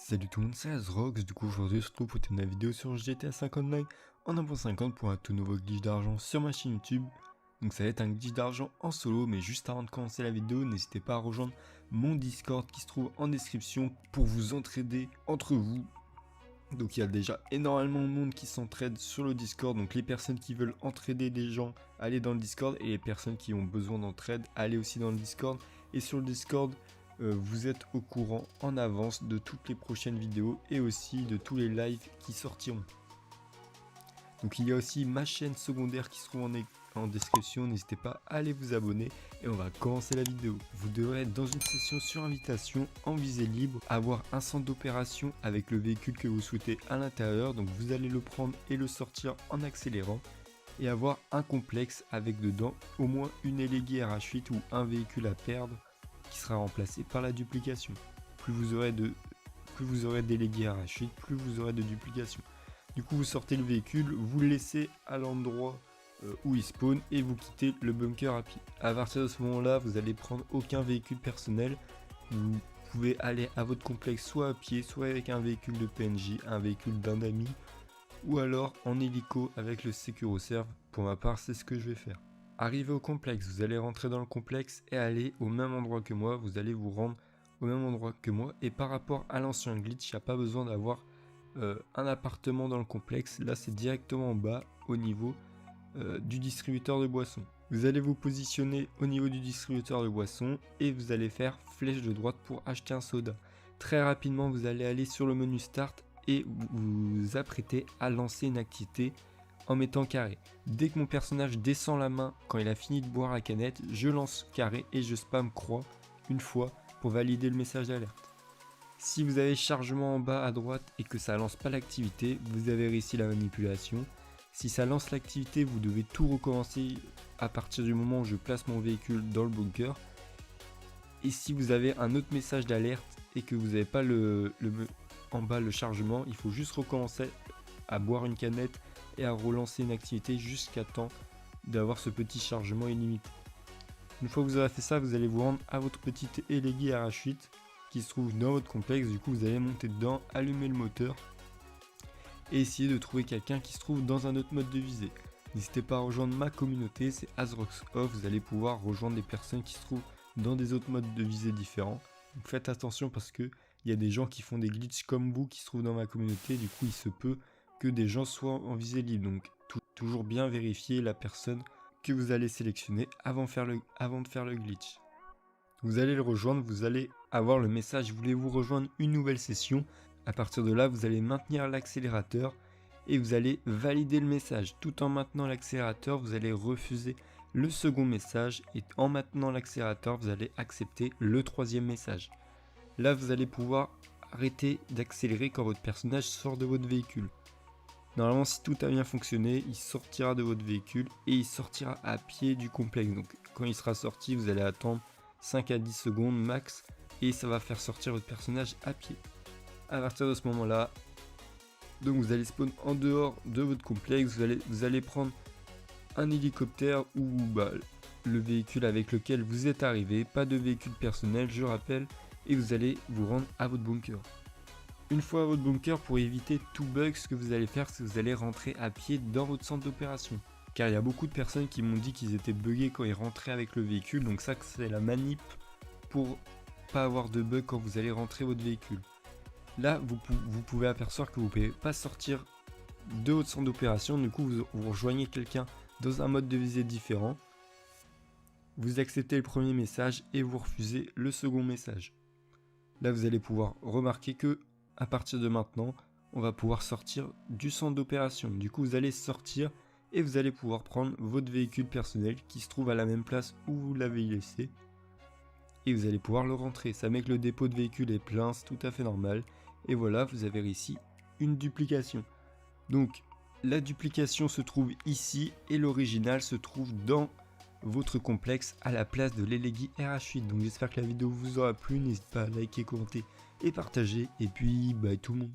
Salut tout le monde, c'est Azrox. Du coup aujourd'hui on se retrouve pour une vidéo sur GTA 59 en 1.50 pour un tout nouveau glitch d'argent sur ma chaîne YouTube. Donc ça va être un glitch d'argent en solo, mais juste avant de commencer la vidéo, n'hésitez pas à rejoindre mon Discord qui se trouve en description pour vous entraider entre vous. Donc il y a déjà énormément de monde qui s'entraide sur le Discord, donc les personnes qui veulent entraider des gens, allez dans le Discord, et les personnes qui ont besoin d'entraide, allez aussi dans le Discord. Et sur le Discord, vous êtes au courant en avance de toutes les prochaines vidéos et aussi de tous les lives qui sortiront. Donc il y a aussi ma chaîne secondaire qui se trouve en description, n'hésitez pas à aller vous abonner et on va commencer la vidéo. Vous devrez être dans une session sur invitation en visée libre, avoir un centre d'opération avec le véhicule que vous souhaitez à l'intérieur, donc vous allez le prendre et le sortir en accélérant et avoir un complexe avec dedans au moins une éléguée RH8 ou un véhicule à perdre qui sera remplacé par la duplication. Plus vous aurez d'élégués RH8, plus vous aurez de duplication. Du coup vous sortez le véhicule, vous le laissez à l'endroit où il spawn et vous quittez le bunker à pied. À partir de ce moment là, vous allez prendre aucun véhicule personnel. Vous pouvez aller à votre complexe soit à pied, soit avec un véhicule de PNJ, un véhicule d'un ami, ou alors en hélico avec le SecuroServe. Pour ma part, c'est ce que je vais faire. Arrivé au complexe, vous allez rentrer dans le complexe et aller au même endroit que moi. Vous allez vous rendre au même endroit que moi. Et par rapport à l'ancien glitch, il n'y a pas besoin d'avoir un appartement dans le complexe. Là, c'est directement en bas au niveau du distributeur de boissons. Vous allez vous positionner au niveau du distributeur de boissons et vous allez faire flèche de droite pour acheter un soda. Très rapidement, vous allez aller sur le menu Start et vous vous apprêtez à lancer une activité en mettant carré. Dès que mon personnage descend la main quand il a fini de boire la canette, je lance carré et je spam croix une fois pour valider le message d'alerte. Si vous avez chargement en bas à droite et que ça lance pas l'activité, vous avez réussi la manipulation. Si ça lance l'activité, vous devez tout recommencer à partir du moment où je place mon véhicule dans le bunker. Et si vous avez un autre message d'alerte et que vous n'avez pas en bas le chargement, il faut juste recommencer à boire une canette et à relancer une activité jusqu'à temps d'avoir ce petit chargement illimité. Une fois que vous aurez fait ça, vous allez vous rendre à votre petite éléguée RH8 qui se trouve dans votre complexe. Du coup, vous allez monter dedans, allumer le moteur et essayer de trouver quelqu'un qui se trouve dans un autre mode de visée. N'hésitez pas à rejoindre ma communauté, c'est Azrox Off. Vous allez pouvoir rejoindre des personnes qui se trouvent dans des autres modes de visée différents. Donc faites attention parce que il y a des gens qui font des glitches comme vous qui se trouvent dans ma communauté. Du coup, il se peut que des gens soient en visée libre. Donc toujours bien vérifier la personne que vous allez sélectionner avant de faire le glitch. Vous allez le rejoindre, vous allez avoir le message voulez-vous rejoindre une nouvelle session. À partir de là, vous allez maintenir l'accélérateur et vous allez valider le message. Tout en maintenant l'accélérateur, vous allez refuser le second message et en maintenant l'accélérateur, vous allez accepter le troisième message. Là, vous allez pouvoir arrêter d'accélérer quand votre personnage sort de votre véhicule. Normalement, si tout a bien fonctionné, il sortira de votre véhicule et il sortira à pied du complexe. Donc quand il sera sorti, vous allez attendre 5 à 10 secondes max et ça va faire sortir votre personnage à pied. À partir de ce moment-là, donc vous allez spawn en dehors de votre complexe, vous allez prendre un hélicoptère ou le véhicule avec lequel vous êtes arrivé, pas de véhicule personnel, je rappelle, et vous allez vous rendre à votre bunker. Une fois à votre bunker, pour éviter tout bug, ce que vous allez faire, c'est que vous allez rentrer à pied dans votre centre d'opération. Car il y a beaucoup de personnes qui m'ont dit qu'ils étaient buggés quand ils rentraient avec le véhicule, donc ça c'est la manip pour pas avoir de bug quand vous allez rentrer votre véhicule. Là, vous pouvez apercevoir que vous ne pouvez pas sortir de votre centre d'opération, du coup vous rejoignez quelqu'un dans un mode de visée différent. Vous acceptez le premier message et vous refusez le second message. Là, vous allez pouvoir remarquer que à partir de maintenant, on va pouvoir sortir du centre d'opération. Du coup, vous allez sortir et vous allez pouvoir prendre votre véhicule personnel qui se trouve à la même place où vous l'avez laissé. Et vous allez pouvoir le rentrer. Ça met que le dépôt de véhicule est plein, c'est tout à fait normal. Et voilà, vous avez réussi une duplication. Donc, la duplication se trouve ici et l'original se trouve dans votre complexe à la place de l'éléguée RH8. Donc j'espère que la vidéo vous aura plu, n'hésitez pas à liker, commenter et partager. Et puis, bye tout le monde.